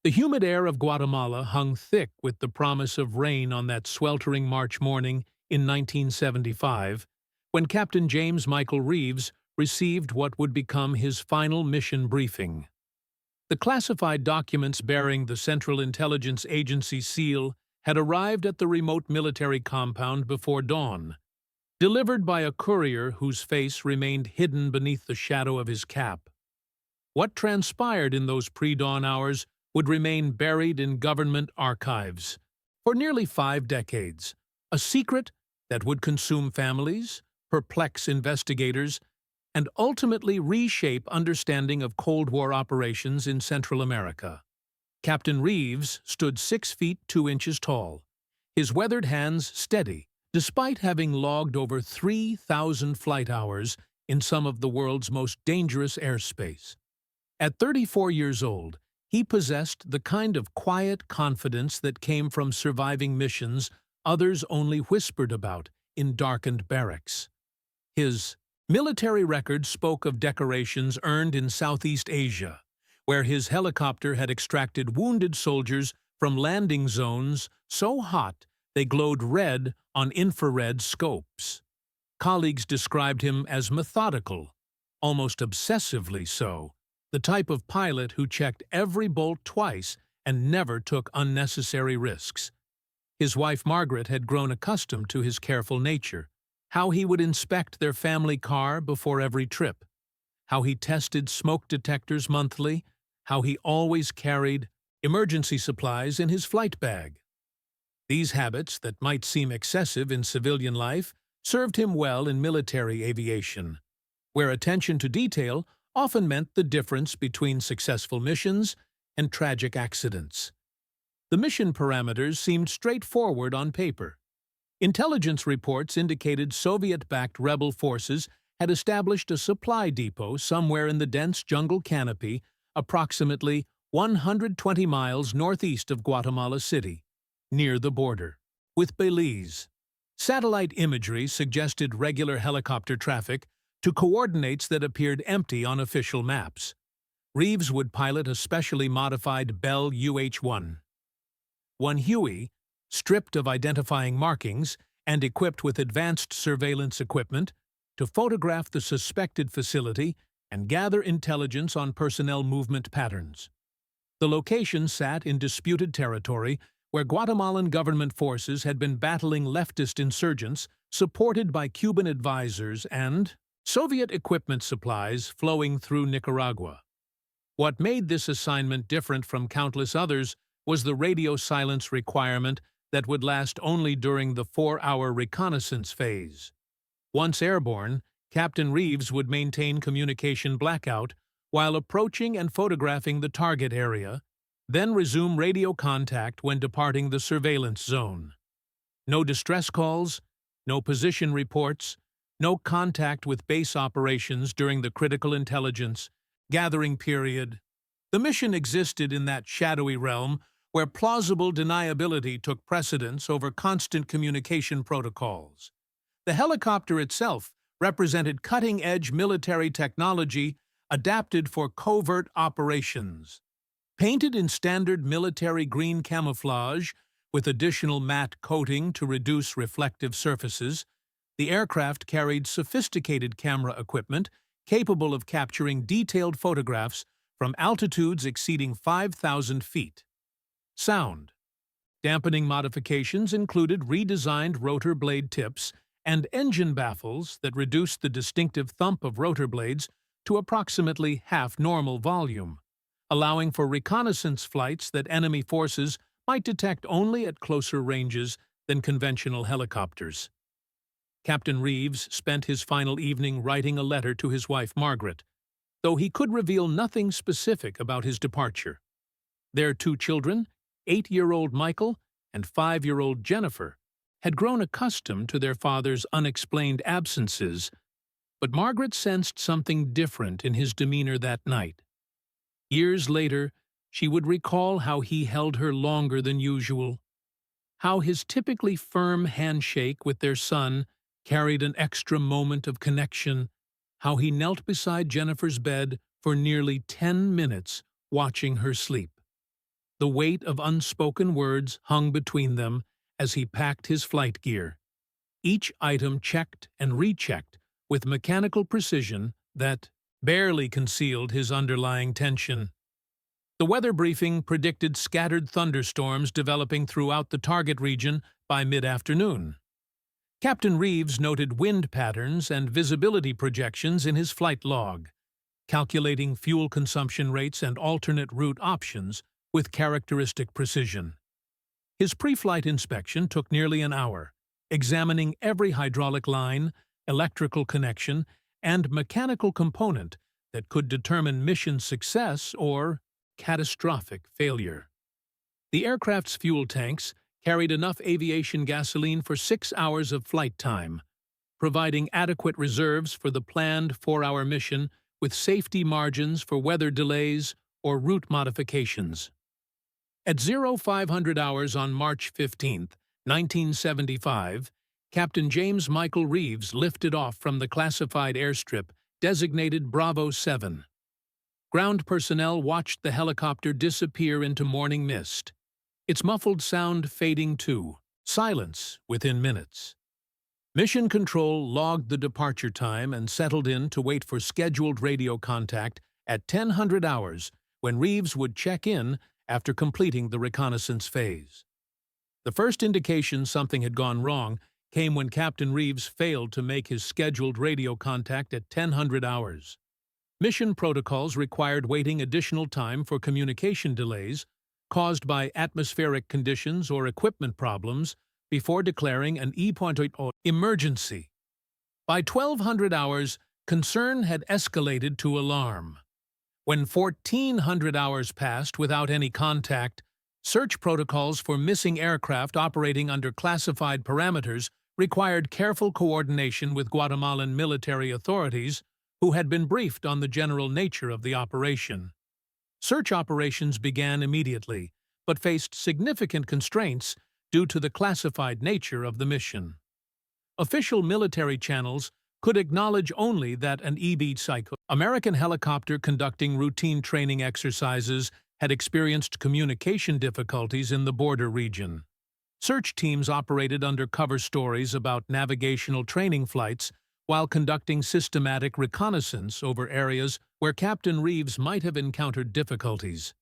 The humid air of Guatemala hung thick with the promise of rain on that sweltering March morning in 1975, when Captain James Michael Reeves received what would become his final mission briefing. The classified documents bearing the Central Intelligence Agency seal had arrived at the remote military compound before dawn, delivered by a courier whose face remained hidden beneath the shadow of his cap. What transpired in those pre-dawn hours would remain buried in government archives for nearly 5 decades, a secret that would consume families, perplex investigators, and ultimately reshape understanding of Cold War operations in Central America. Captain Reeves stood 6 feet 2 inches tall, his weathered hands steady, despite having logged over 3,000 flight hours in some of the world's most dangerous airspace. At 34 years old, he possessed the kind of quiet confidence that came from surviving missions others only whispered about in darkened barracks. His military record spoke of decorations earned in Southeast Asia, where his helicopter had extracted wounded soldiers from landing zones so hot they glowed red on infrared scopes. Colleagues described him as methodical, almost obsessively so, the type of pilot who checked every bolt twice and never took unnecessary risks. His wife Margaret had grown accustomed to his careful nature, how he would inspect their family car before every trip, how he tested smoke detectors monthly, how he always carried emergency supplies in his flight bag. These habits that might seem excessive in civilian life served him well in military aviation, where attention to detail often meant the difference between successful missions and tragic accidents. The mission parameters seemed straightforward on paper. Intelligence reports indicated Soviet-backed rebel forces had established a supply depot somewhere in the dense jungle canopy approximately 120 miles northeast of Guatemala City, near the border with Belize. Satellite imagery suggested regular helicopter traffic to coordinates that appeared empty on official maps. Reeves would pilot a specially modified Bell UH-1 Huey, stripped of identifying markings and equipped with advanced surveillance equipment, to photograph the suspected facility and gather intelligence on personnel movement patterns. The location sat in disputed territory where Guatemalan government forces had been battling leftist insurgents supported by Cuban advisors and Soviet equipment supplies flowing through Nicaragua. What made this assignment different from countless others was the radio silence requirement that would last only during the 4-hour reconnaissance phase. Once airborne, Captain Reeves would maintain communication blackout while approaching and photographing the target area, then resume radio contact when departing the surveillance zone. No distress calls, no position reports, no contact with base operations during the critical intelligence gathering period. The mission existed in that shadowy realm where plausible deniability took precedence over constant communication protocols. The helicopter itself represented cutting-edge military technology adapted for covert operations. Painted in standard military green camouflage with additional matte coating to reduce reflective surfaces, the aircraft carried sophisticated camera equipment capable of capturing detailed photographs from altitudes exceeding 5,000 feet. Sound. Dampening modifications included redesigned rotor blade tips and engine baffles that reduced the distinctive thump of rotor blades to approximately half normal volume, allowing for reconnaissance flights that enemy forces might detect only at closer ranges than conventional helicopters. Captain Reeves spent his final evening writing a letter to his wife Margaret, though he could reveal nothing specific about his departure. Their 2 children, 8-year-old Michael and 5-year-old Jennifer, had grown accustomed to their father's unexplained absences, but Margaret sensed something different in his demeanor that night. Years later, she would recall how he held her longer than usual, how his typically firm handshake with their son carried an extra moment of connection, how he knelt beside Jennifer's bed for nearly 10 minutes watching her sleep. The weight of unspoken words hung between them as he packed his flight gear, each item checked and rechecked with mechanical precision that barely concealed his underlying tension. The weather briefing predicted scattered thunderstorms developing throughout the target region by mid-afternoon. Captain Reeves noted wind patterns and visibility projections in his flight log, calculating fuel consumption rates and alternate route options with characteristic precision. His pre-flight inspection took nearly an hour, examining every hydraulic line, electrical connection, and mechanical component that could determine mission success or catastrophic failure. The aircraft's fuel tanks carried enough aviation gasoline for 6 hours of flight time, providing adequate reserves for the planned 4-hour mission with safety margins for weather delays or route modifications. At 0500 hours on March 15, 1975, Captain James Michael Reeves lifted off from the classified airstrip designated Bravo 7. Ground personnel watched the helicopter disappear into morning mist, its muffled sound fading to silence within minutes. Mission Control logged the departure time and settled in to wait for scheduled radio contact at 1000 hours when Reeves would check in after completing the reconnaissance phase. The first indication something had gone wrong came when Captain Reeves failed to make his scheduled radio contact at 1000 hours. Mission protocols required waiting additional time for communication delays caused by atmospheric conditions or equipment problems before declaring an E.0 emergency. By 1200 hours, concern had escalated to alarm. When 1400 hours passed without any contact, search protocols for missing aircraft operating under classified parameters required careful coordination with Guatemalan military authorities who had been briefed on the general nature of the operation. Search operations began immediately, but faced significant constraints due to the classified nature of the mission. Official military channels could acknowledge only that an EB-Psycho, American helicopter conducting routine training exercises, had experienced communication difficulties in the border region. Search teams operated under cover stories about navigational training flights while conducting systematic reconnaissance over areas where Captain Reeves might have encountered difficulties.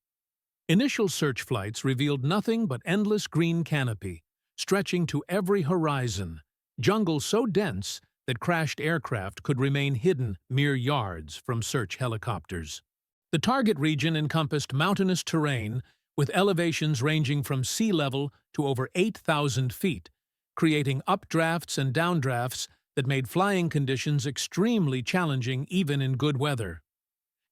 Initial search flights revealed nothing but endless green canopy, stretching to every horizon, jungle so dense that crashed aircraft could remain hidden mere yards from search helicopters. The target region encompassed mountainous terrain with elevations ranging from sea level to over 8,000 feet, creating updrafts and downdrafts that made flying conditions extremely challenging even in good weather.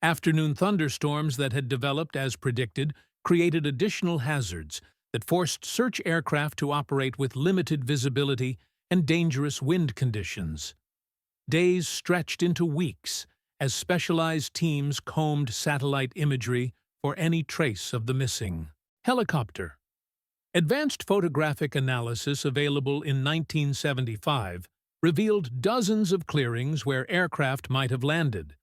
Afternoon thunderstorms that had developed as predicted created additional hazards that forced search aircraft to operate with limited visibility and dangerous wind conditions. Days stretched into weeks as specialized teams combed satellite imagery for any trace of the missing helicopter. Advanced photographic analysis available in 1975 revealed dozens of clearings where aircraft might have landed,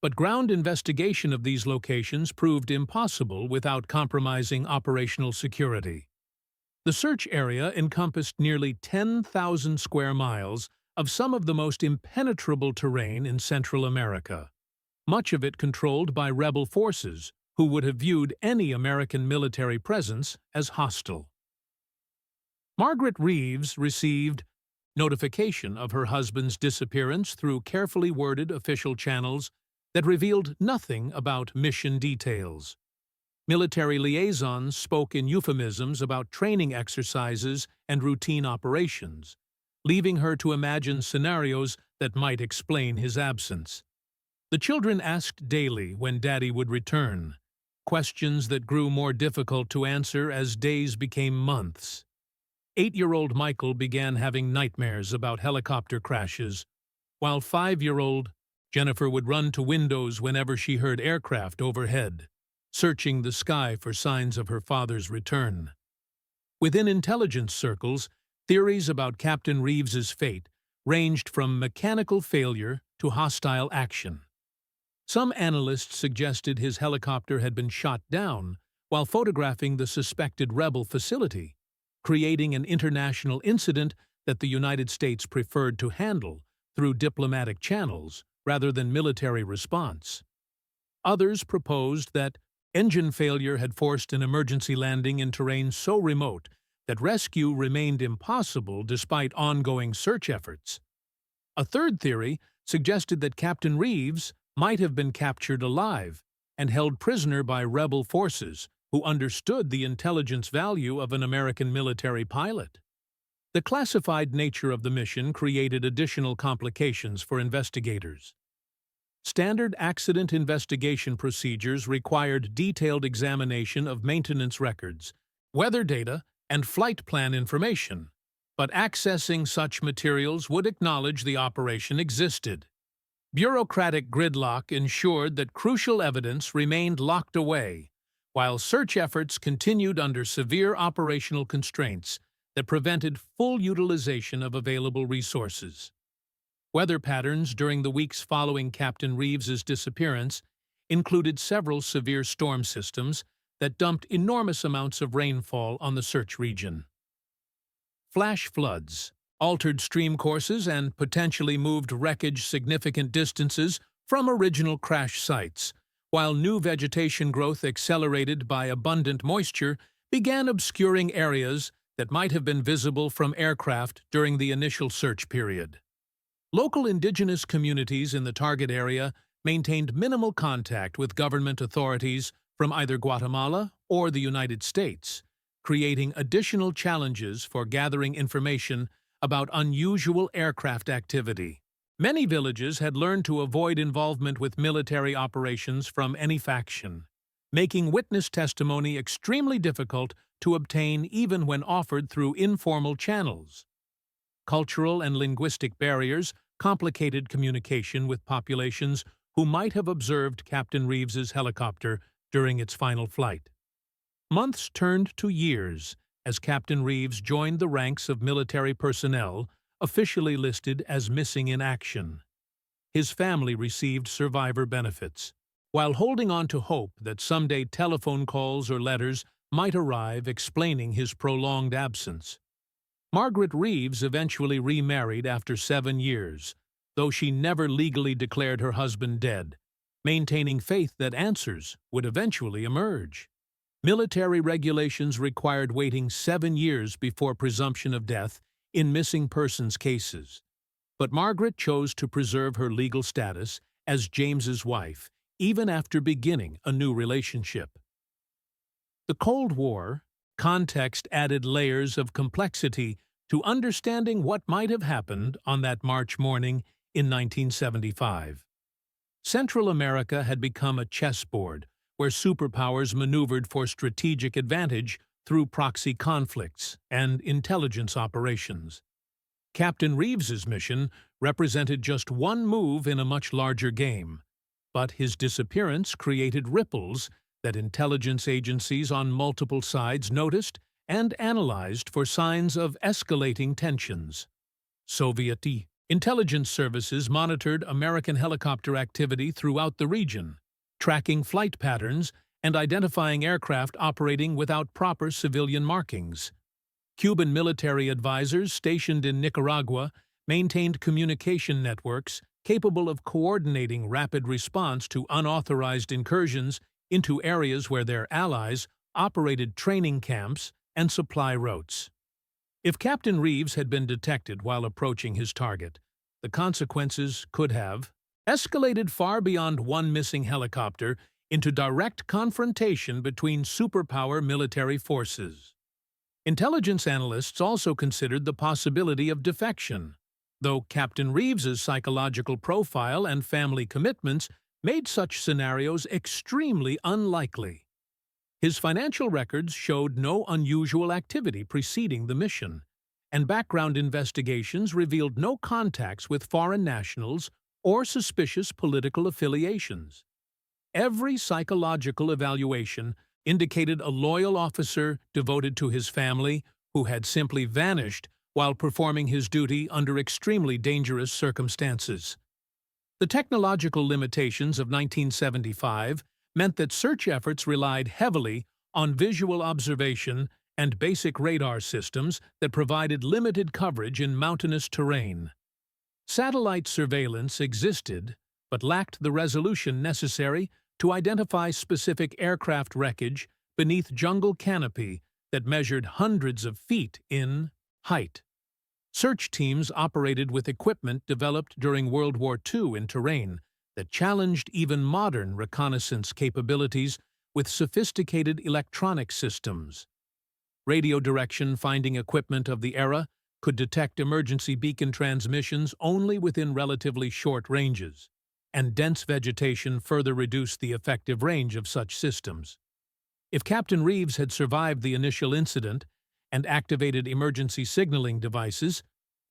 but ground investigation of these locations proved impossible without compromising operational security. The search area encompassed nearly 10,000 square miles of some of the most impenetrable terrain in Central America, much of it controlled by rebel forces who would have viewed any American military presence as hostile. Margaret Reeves received notification of her husband's disappearance through carefully worded official channels that revealed nothing about mission details. Military liaisons spoke in euphemisms about training exercises and routine operations, leaving her to imagine scenarios that might explain his absence. The children asked daily when Daddy would return, questions that grew more difficult to answer as days became months. 8-year-old Michael began having nightmares about helicopter crashes, while 5-year-old Jennifer would run to windows whenever she heard aircraft overhead, searching the sky for signs of her father's return. Within intelligence circles, theories about Captain Reeves's fate ranged from mechanical failure to hostile action. Some analysts suggested his helicopter had been shot down, while photographing the suspected rebel facility, creating an international incident that the United States preferred to handle through diplomatic channels rather than military response. Others proposed that engine failure had forced an emergency landing in terrain so remote that rescue remained impossible despite ongoing search efforts. A third theory suggested that Captain Reeves might have been captured alive and held prisoner by rebel forces who understood the intelligence value of an American military pilot. The classified nature of the mission created additional complications for investigators. Standard accident investigation procedures required detailed examination of maintenance records, weather data, and flight plan information, but accessing such materials would acknowledge the operation existed. Bureaucratic gridlock ensured that crucial evidence remained locked away, while search efforts continued under severe operational constraints that prevented full utilization of available resources. Weather patterns during the weeks following Captain Reeves's disappearance included several severe storm systems that dumped enormous amounts of rainfall on the search region. Flash floods altered stream courses and potentially moved wreckage significant distances from original crash sites, while new vegetation growth accelerated by abundant moisture began obscuring areas that might have been visible from aircraft during the initial search period. Local indigenous communities in the target area maintained minimal contact with government authorities from either Guatemala or the United States, creating additional challenges for gathering information about unusual aircraft activity. Many villages had learned to avoid involvement with military operations from any faction, making witness testimony extremely difficult to obtain even when offered through informal channels. Cultural and linguistic barriers complicated communication with populations who might have observed Captain Reeves's helicopter during its final flight. Months turned to years as Captain Reeves joined the ranks of military personnel officially listed as missing in action. His family received survivor benefits, while holding on to hope that someday telephone calls or letters might arrive explaining his prolonged absence. Margaret Reeves eventually remarried after 7 years, though she never legally declared her husband dead, maintaining faith that answers would eventually emerge. Military regulations required waiting 7 years before presumption of death in missing persons cases, but Margaret chose to preserve her legal status as James's wife, even after beginning a new relationship. The Cold War context added layers of complexity to understanding what might have happened on that March morning in 1975. Central America had become a chessboard where superpowers maneuvered for strategic advantage through proxy conflicts and intelligence operations. Captain Reeves's mission represented just one move in a much larger game, but his disappearance created ripples that intelligence agencies on multiple sides noticed and analyzed for signs of escalating tensions. Soviet intelligence services monitored American helicopter activity throughout the region, tracking flight patterns and identifying aircraft operating without proper civilian markings. Cuban military advisors stationed in Nicaragua maintained communication networks capable of coordinating rapid response to unauthorized incursions into areas where their allies operated training camps and supply routes. If Captain Reeves had been detected while approaching his target, the consequences could have escalated far beyond one missing helicopter into direct confrontation between superpower military forces. Intelligence analysts also considered the possibility of defection, though Captain Reeves's psychological profile and family commitments made such scenarios extremely unlikely. His financial records showed no unusual activity preceding the mission, and background investigations revealed no contacts with foreign nationals or suspicious political affiliations. Every psychological evaluation indicated a loyal officer devoted to his family who had simply vanished while performing his duty under extremely dangerous circumstances. The technological limitations of 1975 meant that search efforts relied heavily on visual observation and basic radar systems that provided limited coverage in mountainous terrain. Satellite surveillance existed, but lacked the resolution necessary to identify specific aircraft wreckage beneath jungle canopy that measured hundreds of feet in height. Search teams operated with equipment developed during World War II in terrain that challenged even modern reconnaissance capabilities with sophisticated electronic systems. Radio direction finding equipment of the era could detect emergency beacon transmissions only within relatively short ranges, and dense vegetation further reduced the effective range of such systems. If Captain Reeves had survived the initial incident and activated emergency signaling devices,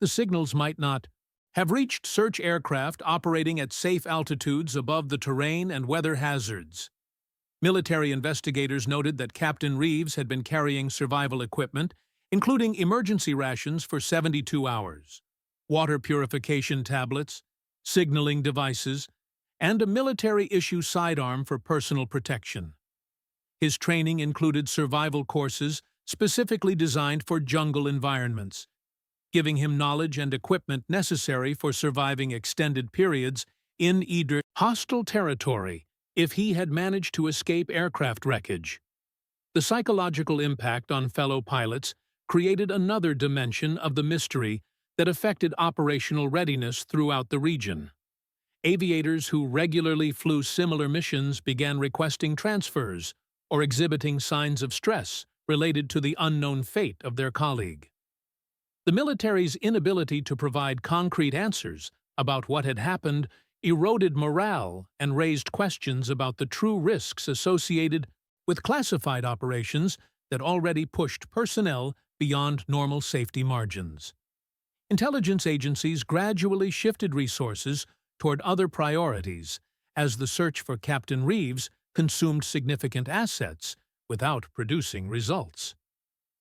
the signals might not have reached search aircraft operating at safe altitudes above the terrain and weather hazards. Military investigators noted that Captain Reeves had been carrying survival equipment, including emergency rations for 72 hours, water purification tablets, signaling devices, and a military-issue sidearm for personal protection. His training included survival courses specifically designed for jungle environments, giving him knowledge and equipment necessary for surviving extended periods in either hostile territory if he had managed to escape aircraft wreckage. The psychological impact on fellow pilots created another dimension of the mystery that affected operational readiness throughout the region. Aviators who regularly flew similar missions began requesting transfers or exhibiting signs of stress related to the unknown fate of their colleague. The military's inability to provide concrete answers about what had happened eroded morale and raised questions about the true risks associated with classified operations that already pushed personnel beyond normal safety margins. Intelligence agencies gradually shifted resources toward other priorities as the search for Captain Reeves consumed significant assets without producing results.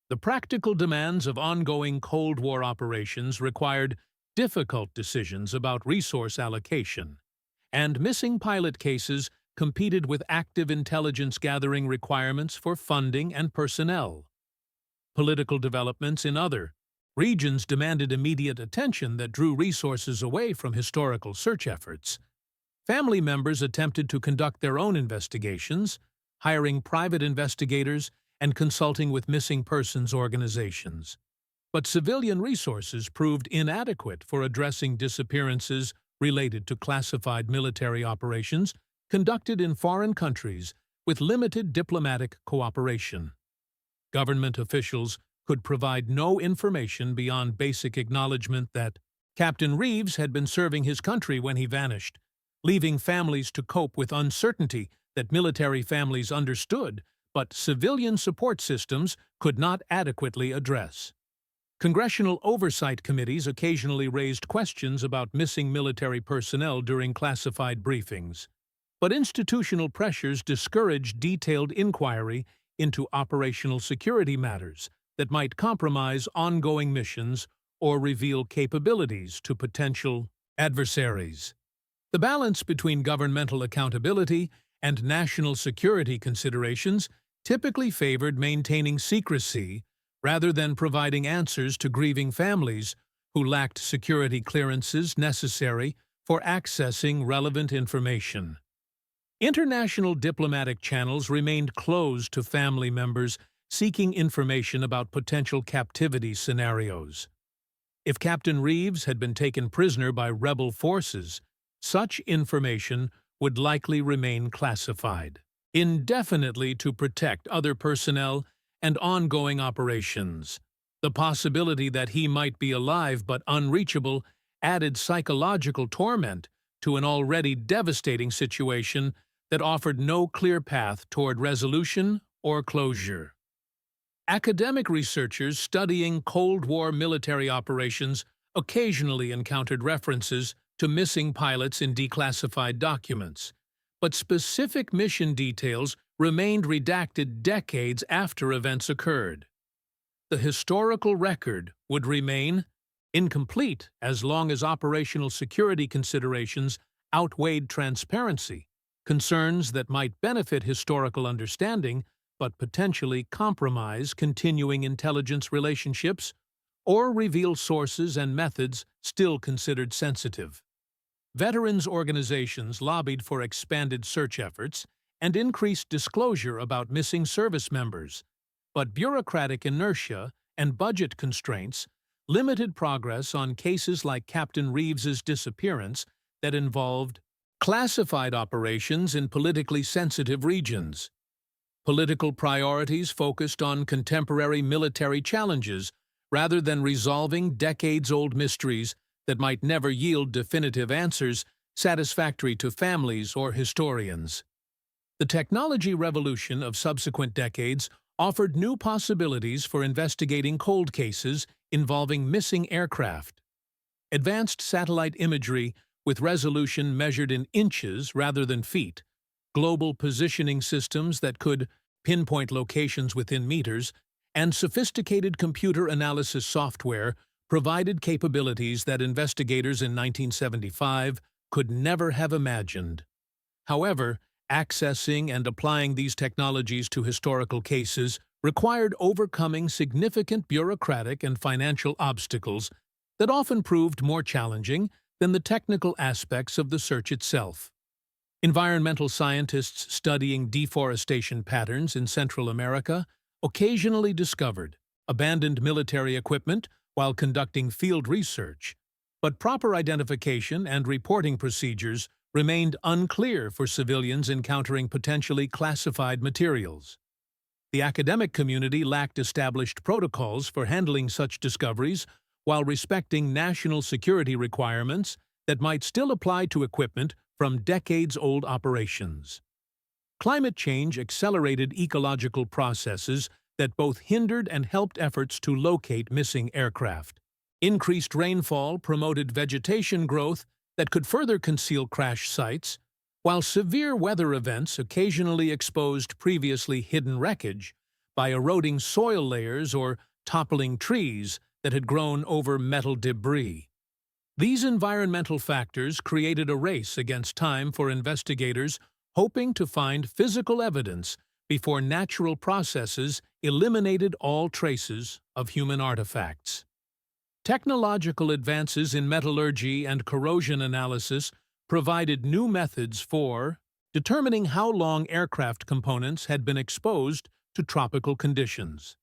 The practical demands of ongoing Cold War operations required difficult decisions about resource allocation, and missing pilot cases competed with active intelligence gathering requirements for funding and personnel. Political developments in other regions demanded immediate attention that drew resources away from historical search efforts. Family members attempted to conduct their own investigations, hiring private investigators and consulting with missing persons organizations. But civilian resources proved inadequate for addressing disappearances related to classified military operations conducted in foreign countries with limited diplomatic cooperation. Government officials could provide no information beyond basic acknowledgement that Captain Reeves had been serving his country when he vanished, leaving families to cope with uncertainty that military families understood, but civilian support systems could not adequately address. Congressional oversight committees occasionally raised questions about missing military personnel during classified briefings, but institutional pressures discouraged detailed inquiry into operational security matters that might compromise ongoing missions or reveal capabilities to potential adversaries. The balance between governmental accountability and national security considerations typically favored maintaining secrecy rather than providing answers to grieving families who lacked security clearances necessary for accessing relevant information. International diplomatic channels remained closed to family members seeking information about potential captivity scenarios. If Captain Reeves had been taken prisoner by rebel forces, such information would likely remain classified indefinitely to protect other personnel and ongoing operations. The possibility that he might be alive but unreachable added psychological torment to an already devastating situation that offered no clear path toward resolution or closure. Academic researchers studying Cold War military operations occasionally encountered references to missing pilots in declassified documents, but specific mission details remained redacted decades after events occurred. The historical record would remain incomplete as long as operational security considerations outweighed transparency, concerns that might benefit historical understanding but potentially compromise continuing intelligence relationships or reveal sources and methods still considered sensitive. Veterans organizations lobbied for expanded search efforts and increased disclosure about missing service members, but bureaucratic inertia and budget constraints limited progress on cases like Captain Reeves's disappearance that involved classified operations in politically sensitive regions. Political priorities focused on contemporary military challenges rather than resolving decades-old mysteries that might never yield definitive answers satisfactory to families or historians. The technology revolution of subsequent decades offered new possibilities for investigating cold cases involving missing aircraft. Advanced satellite imagery with resolution measured in inches rather than feet, global positioning systems that could pinpoint locations within meters, and sophisticated computer analysis software provided capabilities that investigators in 1975 could never have imagined. However, accessing and applying these technologies to historical cases required overcoming significant bureaucratic and financial obstacles that often proved more challenging than the technical aspects of the search itself. Environmental scientists studying deforestation patterns in Central America occasionally discovered abandoned military equipment while conducting field research, but proper identification and reporting procedures remained unclear for civilians encountering potentially classified materials. The academic community lacked established protocols for handling such discoveries while respecting national security requirements that might still apply to equipment from decades-old operations. Climate change accelerated ecological processes that both hindered and helped efforts to locate missing aircraft. Increased rainfall promoted vegetation growth that could further conceal crash sites, while severe weather events occasionally exposed previously hidden wreckage by eroding soil layers or toppling trees that had grown over metal debris. These environmental factors created a race against time for investigators hoping to find physical evidence before natural processes eliminated all traces of human artifacts. Technological advances in metallurgy and corrosion analysis provided new methods for determining how long aircraft components had been exposed to tropical conditions.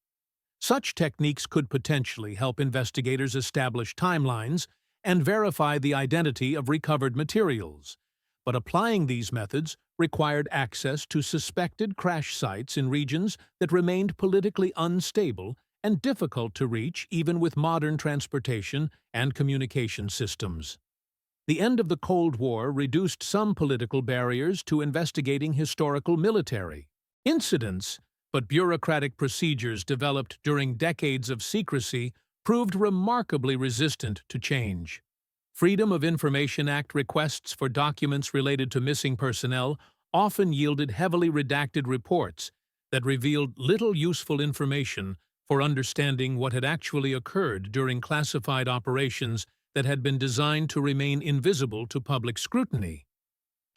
Such techniques could potentially help investigators establish timelines and verify the identity of recovered materials, but applying these methods required access to suspected crash sites in regions that remained politically unstable and difficult to reach even with modern transportation and communication systems. The end of the Cold War reduced some political barriers to investigating historical military incidents, but bureaucratic procedures developed during decades of secrecy proved remarkably resistant to change. Freedom of Information Act requests for documents related to missing personnel often yielded heavily redacted reports that revealed little useful information for understanding what had actually occurred during classified operations that had been designed to remain invisible to public scrutiny.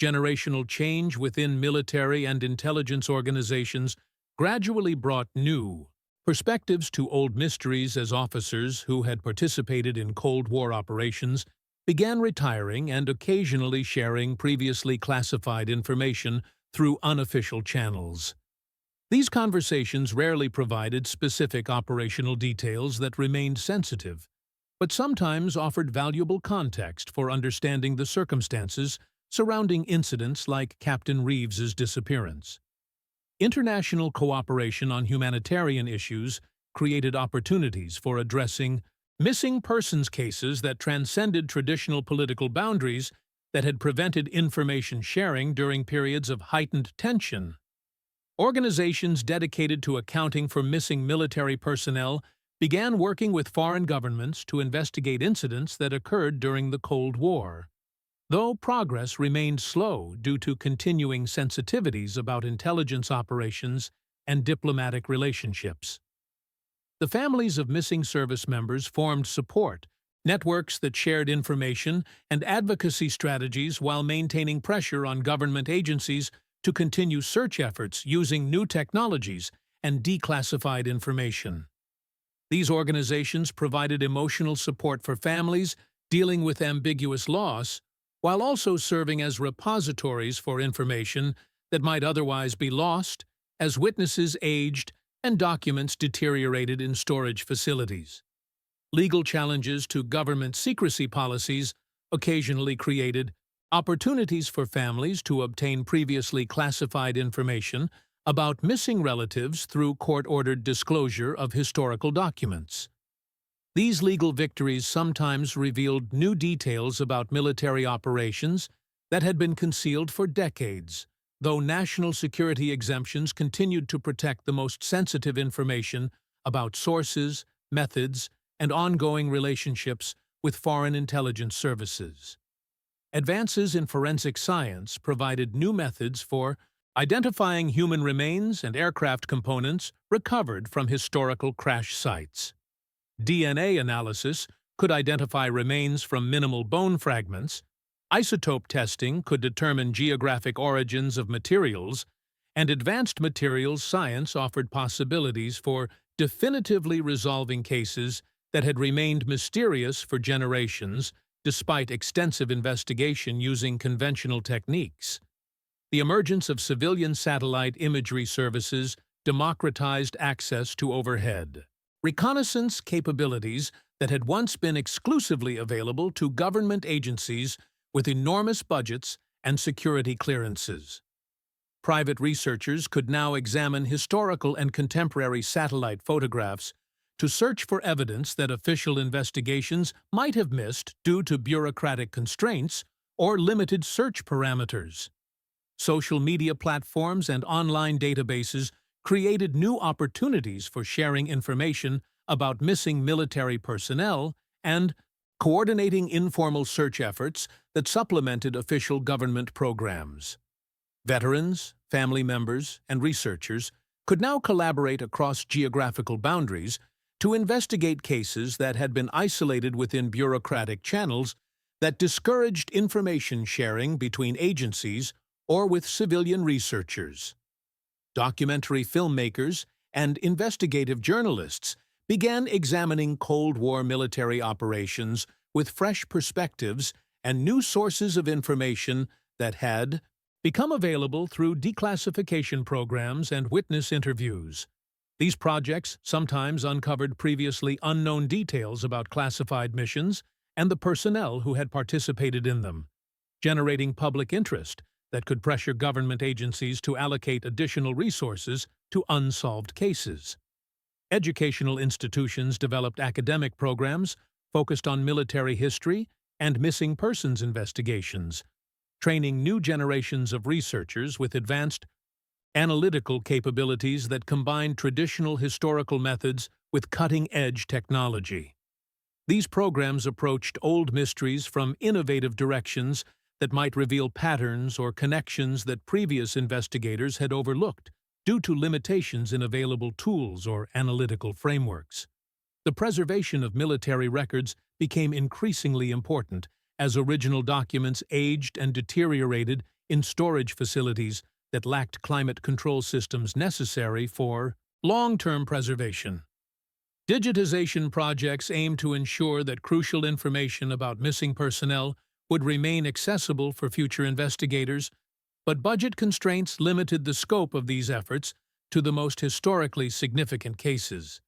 Generational change within military and intelligence organizations gradually brought new perspectives to old mysteries as officers who had participated in Cold War operations began retiring and occasionally sharing previously classified information through unofficial channels. These conversations rarely provided specific operational details that remained sensitive, but sometimes offered valuable context for understanding the circumstances surrounding incidents like Captain Reeves's disappearance. International cooperation on humanitarian issues created opportunities for addressing missing persons cases that transcended traditional political boundaries that had prevented information sharing during periods of heightened tension. Organizations dedicated to accounting for missing military personnel began working with foreign governments to investigate incidents that occurred during the Cold War. Though progress remained slow due to continuing sensitivities about intelligence operations and diplomatic relationships. The families of missing service members formed support networks that shared information and advocacy strategies while maintaining pressure on government agencies to continue search efforts using new technologies and declassified information. These organizations provided emotional support for families dealing with ambiguous loss, while also serving as repositories for information that might otherwise be lost as witnesses aged and documents deteriorated in storage facilities. Legal challenges to government secrecy policies occasionally created opportunities for families to obtain previously classified information about missing relatives through court-ordered disclosure of historical documents. These legal victories sometimes revealed new details about military operations that had been concealed for decades, though national security exemptions continued to protect the most sensitive information about sources, methods, and ongoing relationships with foreign intelligence services. Advances in forensic science provided new methods for identifying human remains and aircraft components recovered from historical crash sites. DNA analysis could identify remains from minimal bone fragments, isotope testing could determine geographic origins of materials, and advanced materials science offered possibilities for definitively resolving cases that had remained mysterious for generations despite extensive investigation using conventional techniques. The emergence of civilian satellite imagery services democratized access to overhead reconnaissance capabilities that had once been exclusively available to government agencies with enormous budgets and security clearances. Private researchers could now examine historical and contemporary satellite photographs to search for evidence that official investigations might have missed due to bureaucratic constraints or limited search parameters. Social media platforms and online databases created new opportunities for sharing information about missing military personnel and coordinating informal search efforts that supplemented official government programs. Veterans, family members, and researchers could now collaborate across geographical boundaries to investigate cases that had been isolated within bureaucratic channels that discouraged information sharing between agencies or with civilian researchers. Documentary filmmakers and investigative journalists began examining Cold War military operations with fresh perspectives and new sources of information that had become available through declassification programs and witness interviews. These projects sometimes uncovered previously unknown details about classified missions and the personnel who had participated in them, generating public interest that could pressure government agencies to allocate additional resources to unsolved cases. Educational institutions developed academic programs focused on military history and missing persons investigations, training new generations of researchers with advanced analytical capabilities that combine traditional historical methods with cutting-edge technology. These programs approached old mysteries from innovative directions that might reveal patterns or connections that previous investigators had overlooked due to limitations in available tools or analytical frameworks. The preservation of military records became increasingly important as original documents aged and deteriorated in storage facilities that lacked climate control systems necessary for long-term preservation. Digitization projects aim to ensure that crucial information about missing personnel would remain accessible for future investigators, but budget constraints limited the scope of these efforts to the most historically significant cases.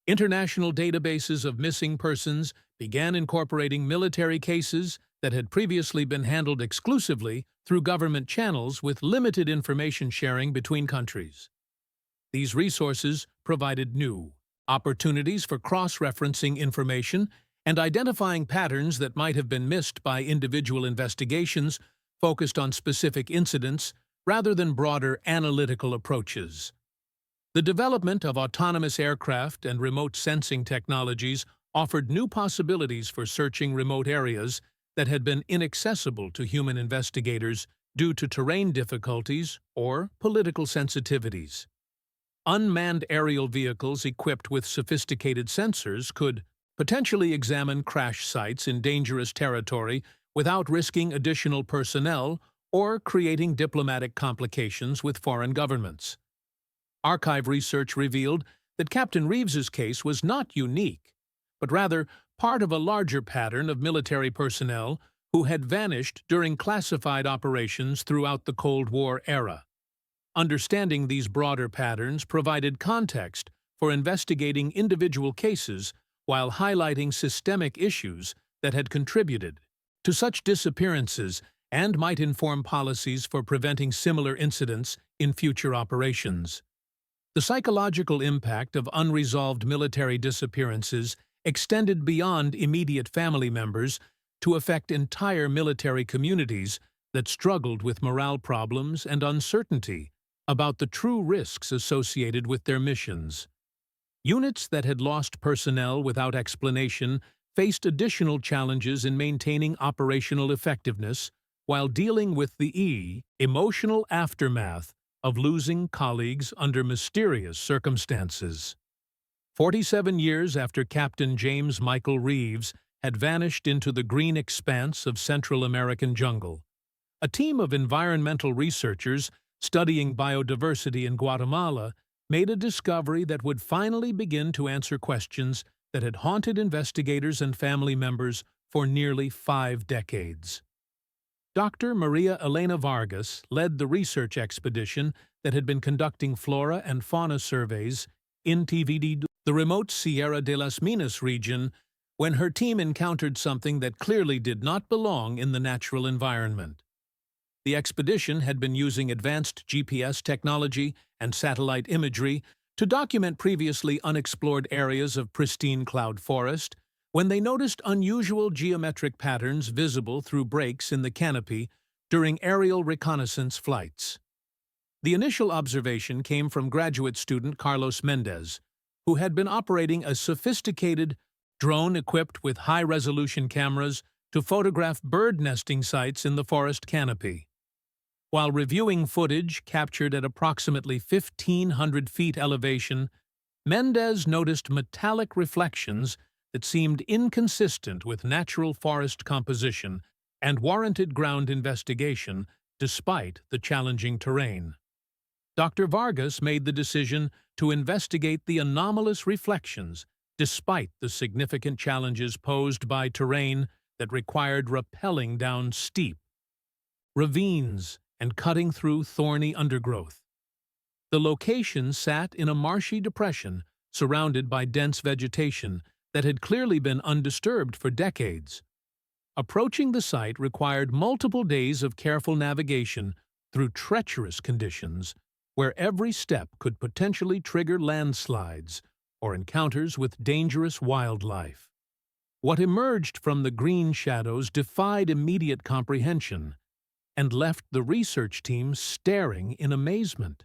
International databases of missing persons began incorporating military cases that had previously been handled exclusively through government channels with limited information sharing between countries. These resources provided new opportunities for cross-referencing information and identifying patterns that might have been missed by individual investigations focused on specific incidents rather than broader analytical approaches. The development of autonomous aircraft and remote sensing technologies offered new possibilities for searching remote areas that had been inaccessible to human investigators due to terrain difficulties or political sensitivities. Unmanned aerial vehicles equipped with sophisticated sensors could potentially examine crash sites in dangerous territory without risking additional personnel or creating diplomatic complications with foreign governments. Archive research revealed that Captain Reeves's case was not unique, but rather part of a larger pattern of military personnel who had vanished during classified operations throughout the Cold War era. Understanding these broader patterns provided context for investigating individual cases while highlighting systemic issues that had contributed to such disappearances and might inform policies for preventing similar incidents in future operations. The psychological impact of unresolved military disappearances extended beyond immediate family members to affect entire military communities that struggled with morale problems and uncertainty about the true risks associated with their missions. Units that had lost personnel without explanation faced additional challenges in maintaining operational effectiveness while dealing with the emotional aftermath of losing colleagues under mysterious circumstances. 47 years after Captain James Michael Reeves had vanished into the green expanse of Central American jungle, a team of environmental researchers studying biodiversity in Guatemala made a discovery that would finally begin to answer questions that had haunted investigators and family members for nearly 5 decades. Dr. Maria Elena Vargas led the research expedition that had been conducting flora and fauna surveys in the remote Sierra de las Minas region when her team encountered something that clearly did not belong in the natural environment. The expedition had been using advanced GPS technology and satellite imagery to document previously unexplored areas of pristine cloud forest when they noticed unusual geometric patterns visible through breaks in the canopy during aerial reconnaissance flights. The initial observation came from graduate student Carlos Mendez, who had been operating a sophisticated drone equipped with high-resolution cameras to photograph bird nesting sites in the forest canopy. While reviewing footage captured at approximately 1,500 feet elevation, Mendez noticed metallic reflections that seemed inconsistent with natural forest composition and warranted ground investigation despite the challenging terrain. Dr. Vargas made the decision to investigate the anomalous reflections despite the significant challenges posed by terrain that required rappelling down steep ravines and cutting through thorny undergrowth. The location sat in a marshy depression surrounded by dense vegetation that had clearly been undisturbed for decades. Approaching the site required multiple days of careful navigation through treacherous conditions where every step could potentially trigger landslides or encounters with dangerous wildlife. What emerged from the green shadows defied immediate comprehension and left the research team staring in amazement.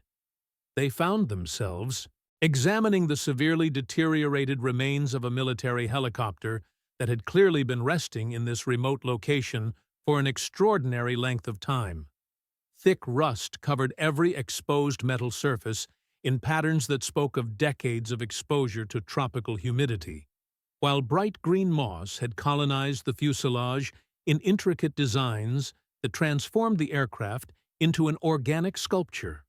They found themselves examining the severely deteriorated remains of a military helicopter that had clearly been resting in this remote location for an extraordinary length of time. Thick rust covered every exposed metal surface in patterns that spoke of decades of exposure to tropical humidity, while bright green moss had colonized the fuselage in intricate designs that transformed the aircraft into an organic sculpture.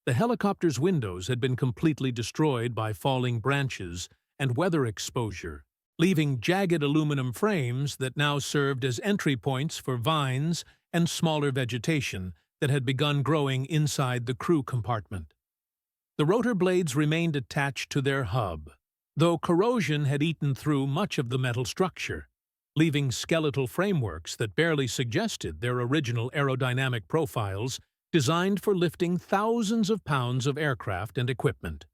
The helicopter's windows had been completely destroyed by falling branches and weather exposure, leaving jagged aluminum frames that now served as entry points for vines and smaller vegetation that had begun growing inside the crew compartment. The rotor blades remained attached to their hub, though corrosion had eaten through much of the metal structure, leaving skeletal frameworks that barely suggested their original aerodynamic profiles designed for lifting thousands of pounds of aircraft and equipment.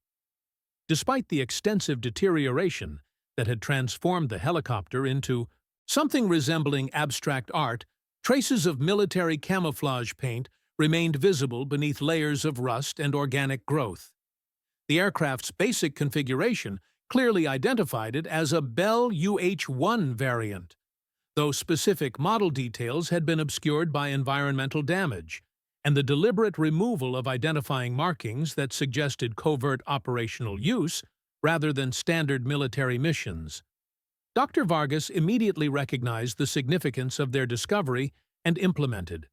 Despite the extensive deterioration that had transformed the helicopter into something resembling abstract art, traces of military camouflage paint remained visible beneath layers of rust and organic growth. The aircraft's basic configuration clearly identified it as a Bell UH-1 variant, though specific model details had been obscured by environmental damage and the deliberate removal of identifying markings that suggested covert operational use rather than standard military missions. Dr. Vargas immediately recognized the significance of their discovery and implemented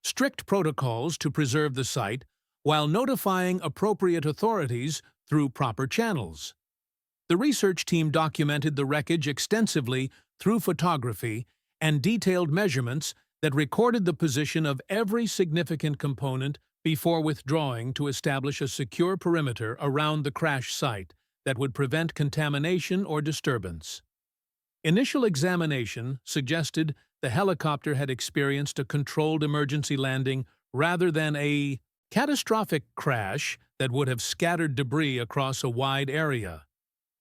strict protocols to preserve the site while notifying appropriate authorities through proper channels. The research team documented the wreckage extensively through photography and detailed measurements that recorded the position of every significant component before withdrawing to establish a secure perimeter around the crash site that would prevent contamination or disturbance. Initial examination suggested the helicopter had experienced a controlled emergency landing rather than a catastrophic crash that would have scattered debris across a wide area.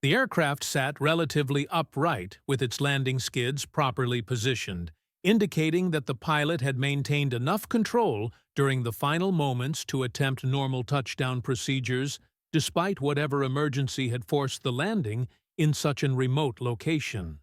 The aircraft sat relatively upright with its landing skids properly positioned, indicating that the pilot had maintained enough control during the final moments to attempt normal touchdown procedures despite whatever emergency had forced the landing in such a remote location.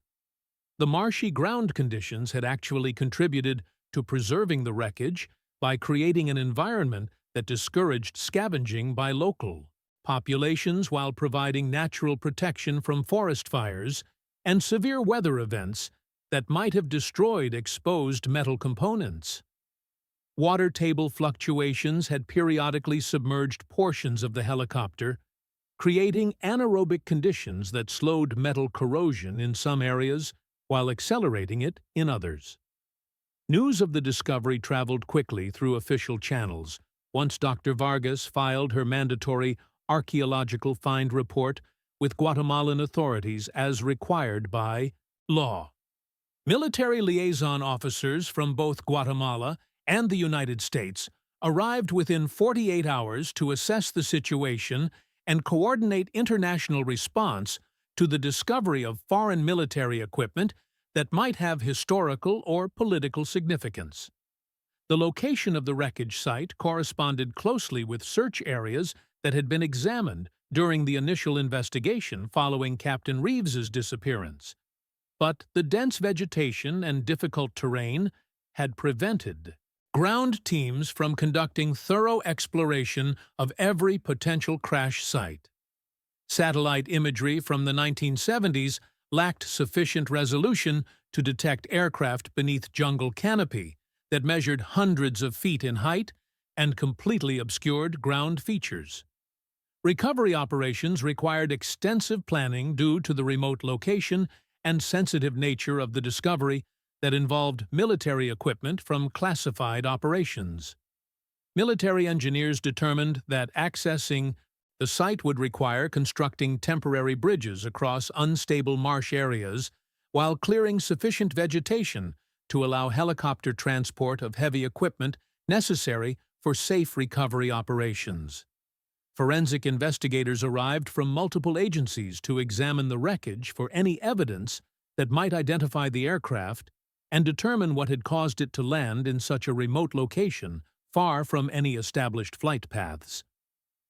The marshy ground conditions had actually contributed to preserving the wreckage by creating an environment that discouraged scavenging by local populations while providing natural protection from forest fires and severe weather events that might have destroyed exposed metal components. Water table fluctuations had periodically submerged portions of the helicopter, creating anaerobic conditions that slowed metal corrosion in some areas while accelerating it in others. News of the discovery traveled quickly through official channels once Dr. Vargas filed her mandatory archaeological find report with Guatemalan authorities as required by law. Military liaison officers from both Guatemala and the United States arrived within 48 hours to assess the situation and coordinate international response to the discovery of foreign military equipment that might have historical or political significance. The location of the wreckage site corresponded closely with search areas that had been examined during the initial investigation following Captain Reeves's disappearance. But the dense vegetation and difficult terrain had prevented ground teams from conducting thorough exploration of every potential crash site. Satellite imagery from the 1970s lacked sufficient resolution to detect aircraft beneath jungle canopy that measured hundreds of feet in height and completely obscured ground features. Recovery operations required extensive planning due to the remote location and sensitive nature of the discovery that involved military equipment from classified operations. Military engineers determined that accessing the site would require constructing temporary bridges across unstable marsh areas while clearing sufficient vegetation to allow helicopter transport of heavy equipment necessary for safe recovery operations. Forensic investigators arrived from multiple agencies to examine the wreckage for any evidence that might identify the aircraft and determine what had caused it to land in such a remote location, far from any established flight paths.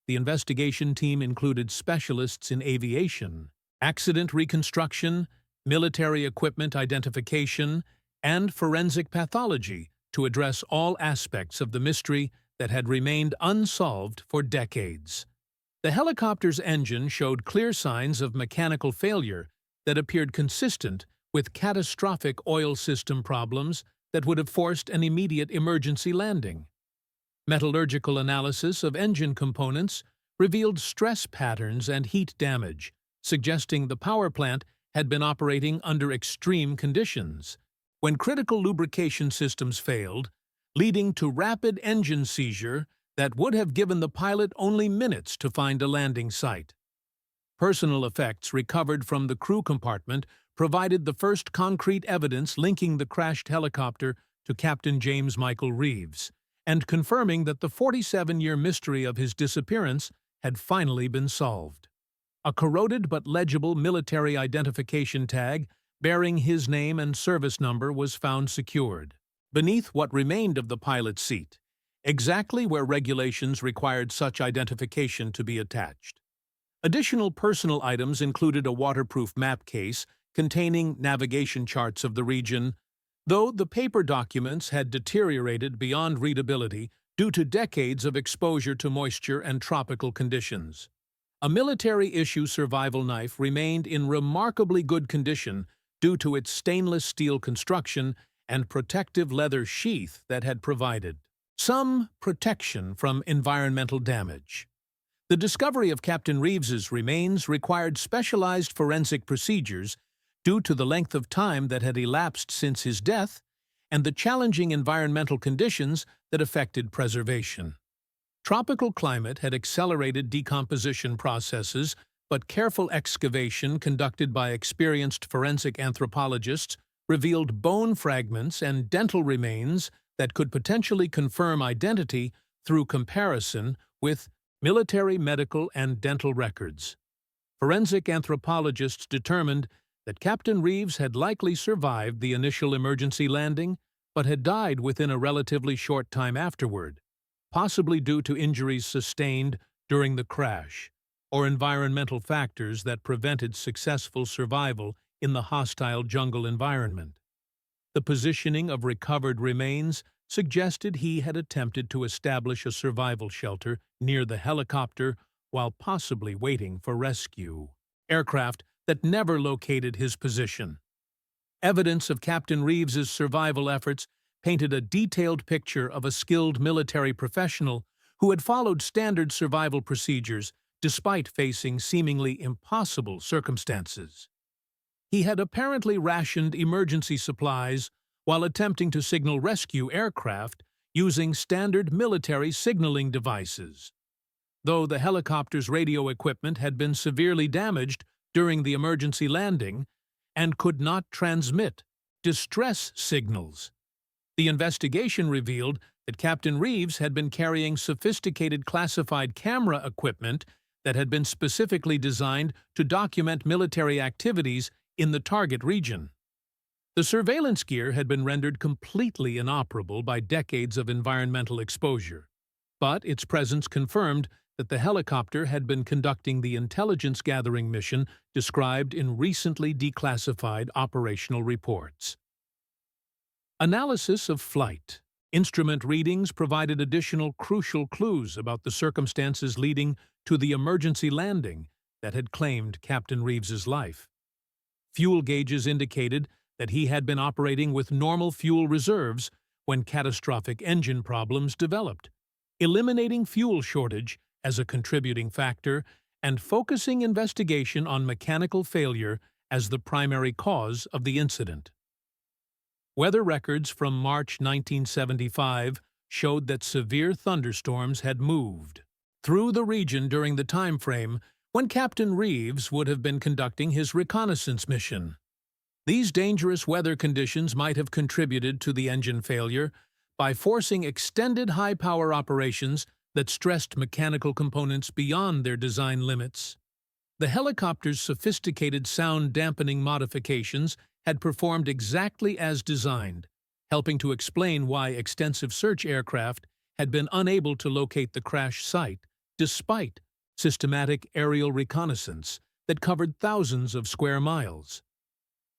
The investigation team included specialists in aviation, accident reconstruction, military equipment identification, and forensic pathology to address all aspects of the mystery that had remained unsolved for decades. The helicopter's engine showed clear signs of mechanical failure that appeared consistent with catastrophic oil system problems that would have forced an immediate emergency landing. Metallurgical analysis of engine components revealed stress patterns and heat damage, suggesting the power plant had been operating under extreme conditions, when critical lubrication systems failed, leading to rapid engine seizure that would have given the pilot only minutes to find a landing site. Personal effects recovered from the crew compartment provided the first concrete evidence linking the crashed helicopter to Captain James Michael Reeves, and confirming that the 47-year mystery of his disappearance had finally been solved. A corroded but legible military identification tag bearing his name and service number was found secured beneath what remained of the pilot's seat, exactly where regulations required such identification to be attached. Additional personal items included a waterproof map case containing navigation charts of the region, though the paper documents had deteriorated beyond readability due to decades of exposure to moisture and tropical conditions. A military-issue survival knife remained in remarkably good condition due to its stainless steel construction and protective leather sheath that had provided. Some protection from environmental damage. The discovery of Captain Reeves's remains required specialized forensic procedures due to the length of time that had elapsed since his death and the challenging environmental conditions that affected preservation. Tropical climate had accelerated decomposition processes, but careful excavation conducted by experienced forensic anthropologists revealed bone fragments and dental remains that could potentially confirm identity through comparison with military, medical, and dental records. Forensic anthropologists determined that Captain Reeves had likely survived the initial emergency landing, but had died within a relatively short time afterward, possibly due to injuries sustained during the crash or environmental factors that prevented successful survival in the hostile jungle environment. The positioning of recovered remains suggested he had attempted to establish a survival shelter near the helicopter while possibly waiting for rescue aircraft that never located his position. Evidence of Captain Reeves's survival efforts painted a detailed picture of a skilled military professional who had followed standard survival procedures despite facing seemingly impossible circumstances. He had apparently rationed emergency supplies while attempting to signal rescue aircraft using standard military signaling devices. Though the helicopter's radio equipment had been severely damaged during the emergency landing and could not transmit distress signals, the investigation revealed that Captain Reeves had been carrying sophisticated classified camera equipment that had been specifically designed to document military activities in the target region. The surveillance gear had been rendered completely inoperable by decades of environmental exposure, but its presence confirmed that the helicopter had been conducting the intelligence-gathering mission described in recently declassified operational reports. Analysis of flight. Instrument readings provided additional crucial clues about the circumstances leading to the emergency landing that had claimed Captain Reeves's life. Fuel gauges indicated that he had been operating with normal fuel reserves when catastrophic engine problems developed, eliminating fuel shortage as a contributing factor and focusing investigation on mechanical failure as the primary cause of the incident. Weather records from March 1975 showed that severe thunderstorms had moved through the region during the time frame when Captain Reeves would have been conducting his reconnaissance mission. These dangerous weather conditions might have contributed to the engine failure by forcing extended high-power operations that stressed mechanical components beyond their design limits. The helicopter's sophisticated sound-dampening modifications had performed exactly as designed, helping to explain why extensive search aircraft had been unable to locate the crash site despite systematic aerial reconnaissance that covered thousands of square miles.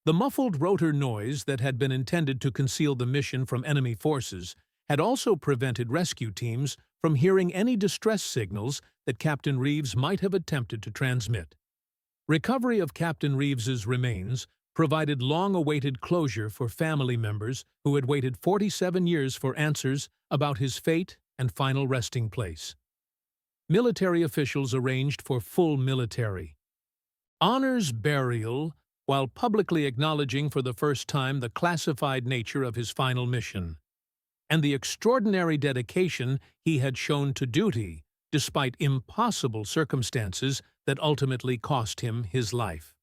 The muffled rotor noise that had been intended to conceal the mission from enemy forces had also prevented rescue teams from hearing any distress signals that Captain Reeves might have attempted to transmit. Recovery of Captain Reeves's remains provided long-awaited closure for family members who had waited 47 years for answers about his fate and final resting place. Military officials arranged for full military honors burial while publicly acknowledging for the first time the classified nature of his final mission and the extraordinary dedication he had shown to duty despite impossible circumstances that ultimately cost him his life.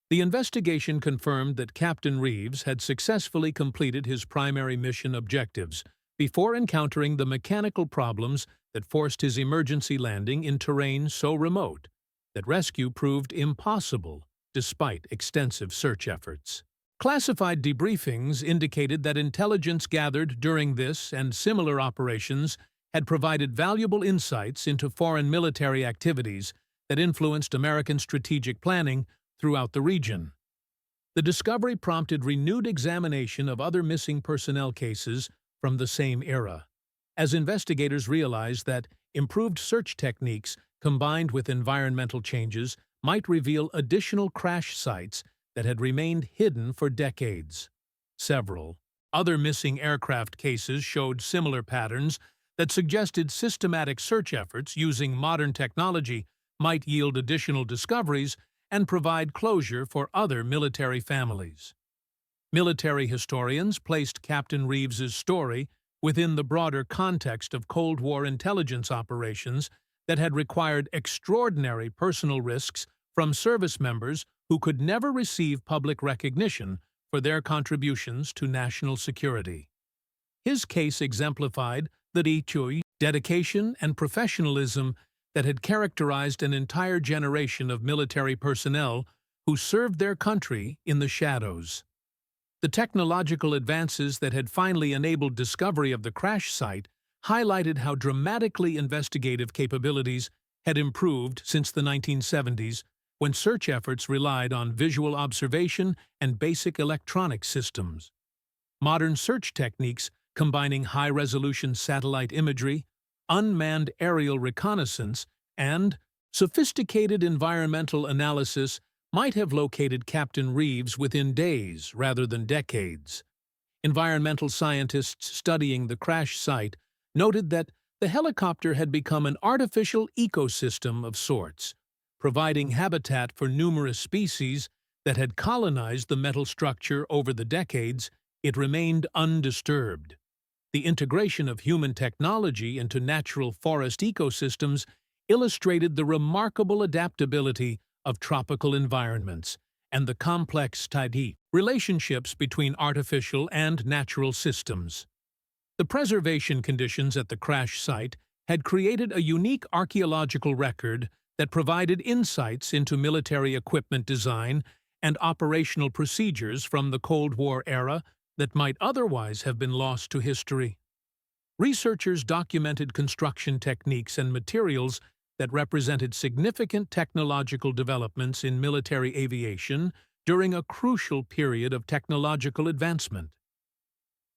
The investigation confirmed that Captain Reeves had successfully completed his primary mission objectives before encountering the mechanical problems that forced his emergency landing in terrain so remote that rescue proved impossible despite extensive search efforts. Classified debriefings indicated that intelligence gathered during this and similar operations had provided valuable insights into foreign military activities that influenced American strategic planning throughout the region. The discovery prompted renewed examination of other missing personnel cases from the same era, as investigators realized that improved search techniques combined with environmental changes might reveal additional crash sites that had remained hidden for decades. Several Other missing aircraft cases showed similar patterns that suggested systematic search efforts using modern technology might yield additional discoveries and provide closure for other military families. Military historians placed Captain Reeves's story within the broader context of Cold War intelligence operations that had required extraordinary personal risks from service members who could never receive public recognition for their contributions to national security. His case exemplified the dedication and professionalism that had characterized an entire generation of military personnel who served their country in the shadows. The technological advances that had finally enabled discovery of the crash site highlighted how dramatically investigative capabilities had improved since the 1970s, when search efforts relied on visual observation and basic electronic systems. Modern search techniques combining high-resolution satellite imagery, unmanned aerial reconnaissance, and sophisticated environmental analysis might have located Captain Reeves within days rather than decades. Environmental scientists studying the crash site noted that the helicopter had become an artificial ecosystem of sorts, providing habitat for numerous species that had colonized the metal structure over the decades. It remained undisturbed. The integration of human technology into natural forest ecosystems illustrated the remarkable adaptability of tropical environments and the complex relationships between artificial and natural systems. The preservation conditions at the crash site had created a unique archaeological record that provided insights into military equipment design and operational procedures from the Cold War era that might otherwise have been lost to history. Researchers documented construction techniques and materials that represented significant technological developments in military aviation during a crucial period of technological advancement.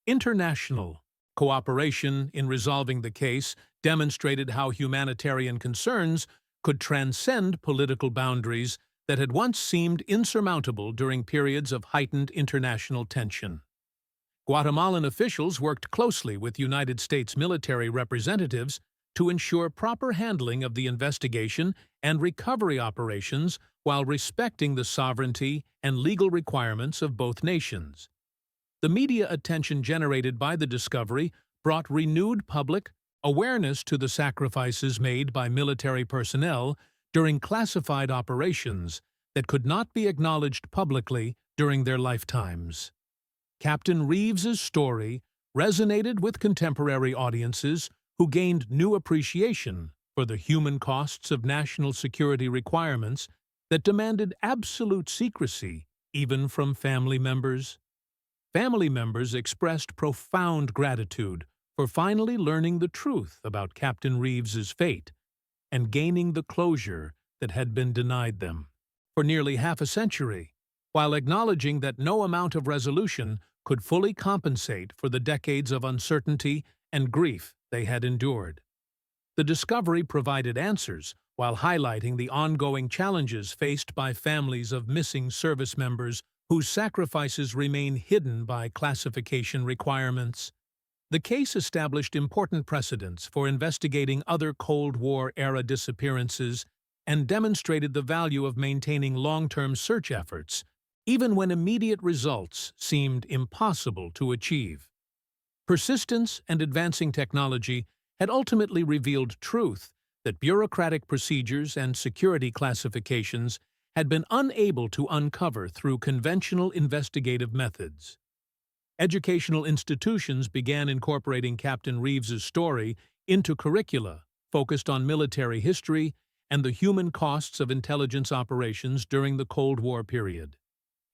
International cooperation in resolving the case demonstrated how humanitarian concerns could transcend political boundaries that had once seemed insurmountable during periods of heightened international tension. Guatemalan officials worked closely with United States military representatives to ensure proper handling of the investigation and recovery operations while respecting the sovereignty and legal requirements of both nations. The media attention generated by the discovery brought renewed public awareness to the sacrifices made by military personnel during classified operations that could not be acknowledged publicly during their lifetimes. Captain Reeves's story resonated with contemporary audiences who gained new appreciation for the human costs of national security requirements that demanded absolute secrecy, even from family members. Family members expressed profound gratitude for finally learning the truth about Captain Reeves's fate and gaining the closure that had been denied them for nearly half a century, while acknowledging that no amount of resolution could fully compensate for the decades of uncertainty and grief they had endured. The discovery provided answers while highlighting the ongoing challenges faced by families of missing service members whose sacrifices remain hidden by classification requirements. The case established important precedents for investigating other Cold War-era disappearances and demonstrated the value of maintaining long-term search efforts, even when immediate results seemed impossible to achieve. Persistence and advancing technology had ultimately revealed truth that bureaucratic procedures and security classifications had been unable to uncover through conventional investigative methods. Educational institutions began incorporating Captain Reeves's story into curricula focused on military history and the human costs of intelligence operations during the Cold War period.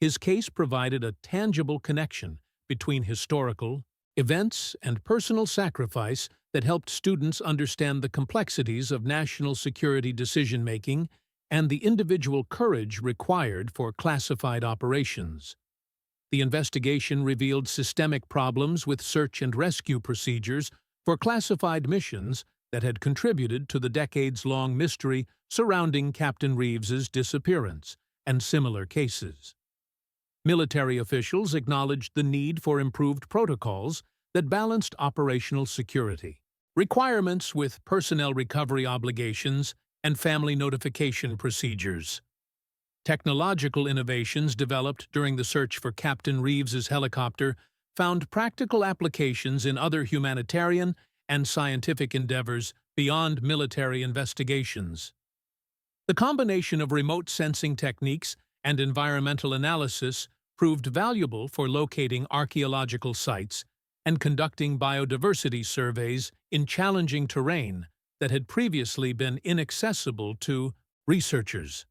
His case provided a tangible connection between historical events and personal sacrifice that helped students understand the complexities of national security decision-making and the individual courage required for classified operations. The investigation revealed systemic problems with search and rescue procedures for classified missions that had contributed to the decades-long mystery surrounding Captain Reeves's disappearance and similar cases. Military officials acknowledged the need for improved protocols that balanced operational security, requirements with personnel recovery obligations, and family notification procedures. Technological innovations developed during the search for Captain Reeves's helicopter found practical applications in other humanitarian and scientific endeavors beyond military investigations. The combination of remote sensing techniques and environmental analysis proved valuable for locating archaeological sites and conducting biodiversity surveys in challenging terrain that had previously been inaccessible to researchers.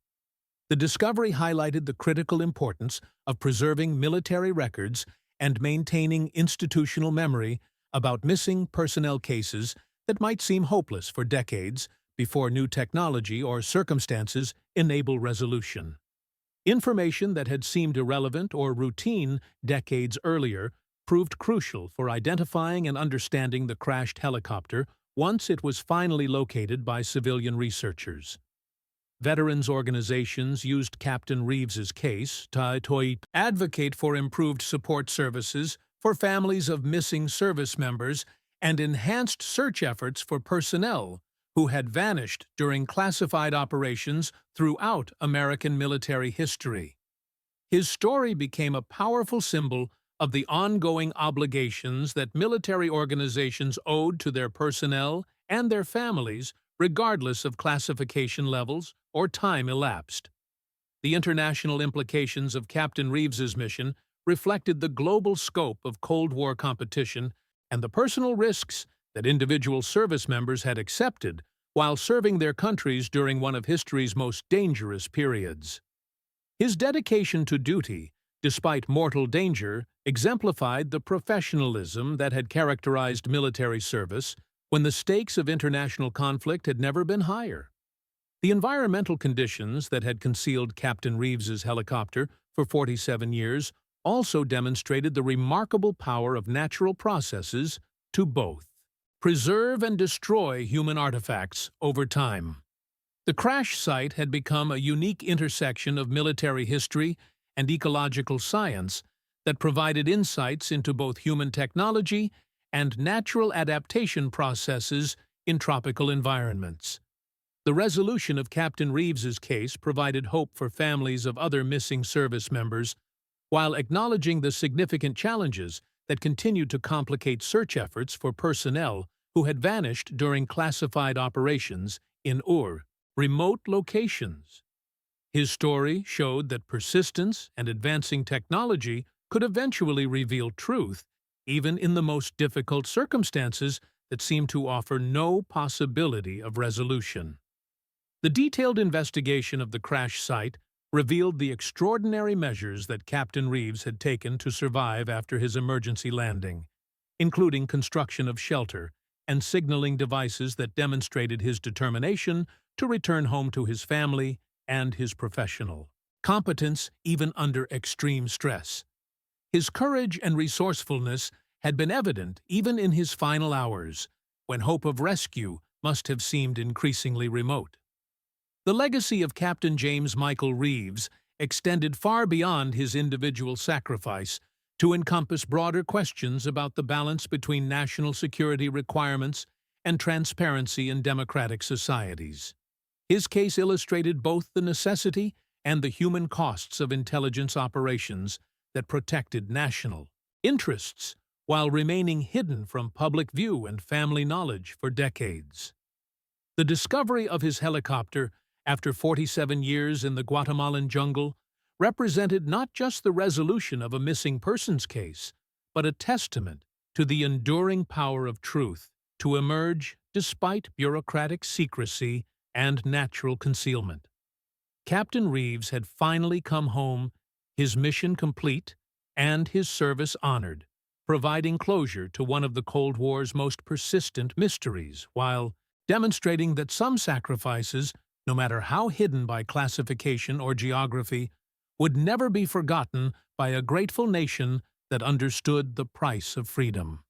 The discovery highlighted the critical importance of preserving military records and maintaining institutional memory about missing personnel cases that might seem hopeless for decades before new technology or circumstances enable resolution. Information that had seemed irrelevant or routine decades earlier proved crucial for identifying and understanding the crashed helicopter once it was finally located by civilian researchers. Veterans organizations used Captain Reeves's case to advocate for improved support services for families of missing service members and enhanced search efforts for personnel who had vanished during classified operations throughout American military history. His story became a powerful symbol of the ongoing obligations that military organizations owed to their personnel and their families, regardless of classification levels or time elapsed. The international implications of Captain Reeves's mission reflected the global scope of Cold War competition and the personal risks that individual service members had accepted while serving their countries during one of history's most dangerous periods. His dedication to duty, despite mortal danger, exemplified the professionalism that had characterized military service when the stakes of international conflict had never been higher. The environmental conditions that had concealed Captain Reeves's helicopter for 47 years also demonstrated the remarkable power of natural processes to both preserve and destroy human artifacts over time. The crash site had become a unique intersection of military history and ecological science that provided insights into both human technology and natural adaptation processes in tropical environments. The resolution of Captain Reeves's case provided hope for families of other missing service members, while acknowledging the significant challenges that continued to complicate search efforts for personnel who had vanished during classified operations in remote locations. His story showed that persistence and advancing technology could eventually reveal truth, even in the most difficult circumstances that seemed to offer no possibility of resolution. The detailed investigation of the crash site revealed the extraordinary measures that Captain Reeves had taken to survive after his emergency landing, including construction of shelter and signaling devices that demonstrated his determination to return home to his family and his professional competence even under extreme stress. His courage and resourcefulness had been evident even in his final hours, when hope of rescue must have seemed increasingly remote. The legacy of Captain James Michael Reeves extended far beyond his individual sacrifice to encompass broader questions about the balance between national security requirements and transparency in democratic societies. His case illustrated both the necessity and the human costs of intelligence operations that protected national interests while remaining hidden from public view and family knowledge for decades. The discovery of his helicopter after 47 years in the Guatemalan jungle represented not just the resolution of a missing persons case, but a testament to the enduring power of truth to emerge despite bureaucratic secrecy and natural concealment. Captain Reeves had finally come home, his mission complete, and his service honored, providing closure to one of the Cold War's most persistent mysteries, while demonstrating that some sacrifices, no matter how hidden by classification or geography, would never be forgotten by a grateful nation that understood the price of freedom.